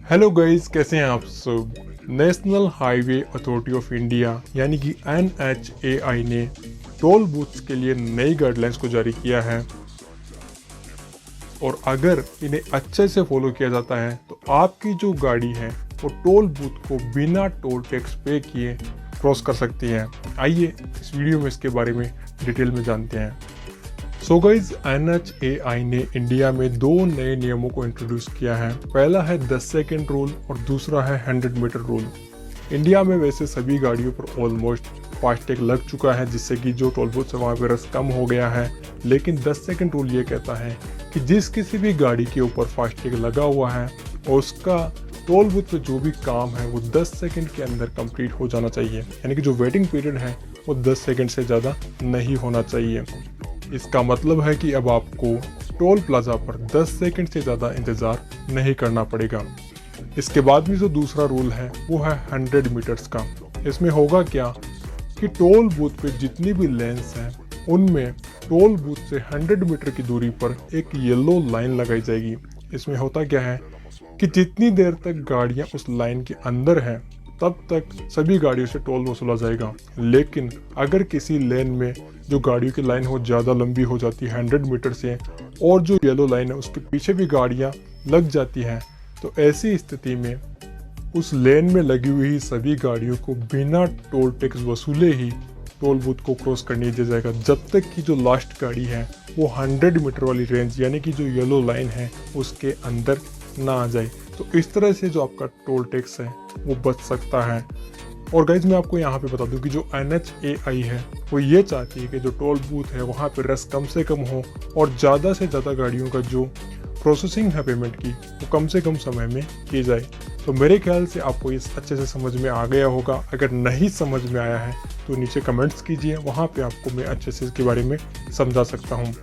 Hello guys, कैसे हैं आप सब। National highway authority of India यानी कि NHAI ने टोल बूथ्स के लिए नई गाइडलाइंस को जारी किया है और अगर इन्हें अच्छे से फॉलो किया जाता है तो आपकी जो गाड़ी है वो टोल बूथ को बिना टोल टैक्स पे किए क्रॉस कर सकती है। आइए इस वीडियो में इसके बारे में डिटेल में जानते हैं। सो गाइज, NHAI ने इंडिया में दो नए नियमों को इंट्रोड्यूस किया है। पहला है 10 सेकेंड रूल और दूसरा है 100 मीटर रूल। इंडिया में वैसे सभी गाड़ियों पर ऑलमोस्ट फास्टैग लग चुका है, जिससे कि जो टोल बूथ है वहाँ पर रश कम हो गया है। लेकिन 10 सेकेंड रूल ये कहता है कि जिस किसी भी गाड़ी के ऊपर फास्टैग लगा हुआ है और उसका टोल बूथ पे जो भी काम है वो 10 सेकेंड के अंदर कंप्लीट हो जाना चाहिए, यानी कि जो वेटिंग पीरियड है वो 10 सेकेंड से ज़्यादा नहीं होना चाहिए। इसका मतलब है कि अब आपको टोल प्लाजा पर 10 सेकंड से ज़्यादा इंतज़ार नहीं करना पड़ेगा। इसके बाद भी जो दूसरा रूल है वो है 100 मीटर्स का। इसमें होगा क्या कि टोल बूथ पे जितनी भी लेन्स हैं उनमें टोल बूथ से 100 मीटर की दूरी पर एक येलो लाइन लगाई जाएगी। इसमें होता क्या है कि जितनी देर तक गाड़ियाँ उस लाइन के अंदर हैं तब तक सभी गाड़ियों से टोल वसूला जाएगा। लेकिन अगर किसी लेन में जो गाड़ियों की लाइन हो ज़्यादा लंबी हो जाती है 100 मीटर से और जो येलो लाइन है उसके पीछे भी गाड़ियां लग जाती हैं, तो ऐसी स्थिति में उस लेन में लगी हुई सभी गाड़ियों को बिना टोल टैक्स वसूले ही टोल बूथ को क्रॉस करने दिया जाएगा, जब तक कि जो लास्ट गाड़ी है वो 100 मीटर वाली रेंज यानी कि जो येलो लाइन है उसके अंदर ना आ जाए। तो इस तरह से जो आपका टोल टैक्स है वो बच सकता है। और गाइज, मैं आपको यहाँ पे बता दूं कि जो NHAI है वो ये चाहती है कि जो टोल बूथ है वहाँ पे रश कम से कम हो और ज़्यादा से ज़्यादा गाड़ियों का जो प्रोसेसिंग है पेमेंट की वो कम से कम समय में की जाए। तो मेरे ख्याल से आपको ये अच्छे से समझ में आ गया होगा। अगर नहीं समझ में आया है तो नीचे कमेंट्स कीजिए, वहाँ पे आपको मैं अच्छे से इसके बारे में समझा सकता हूँ।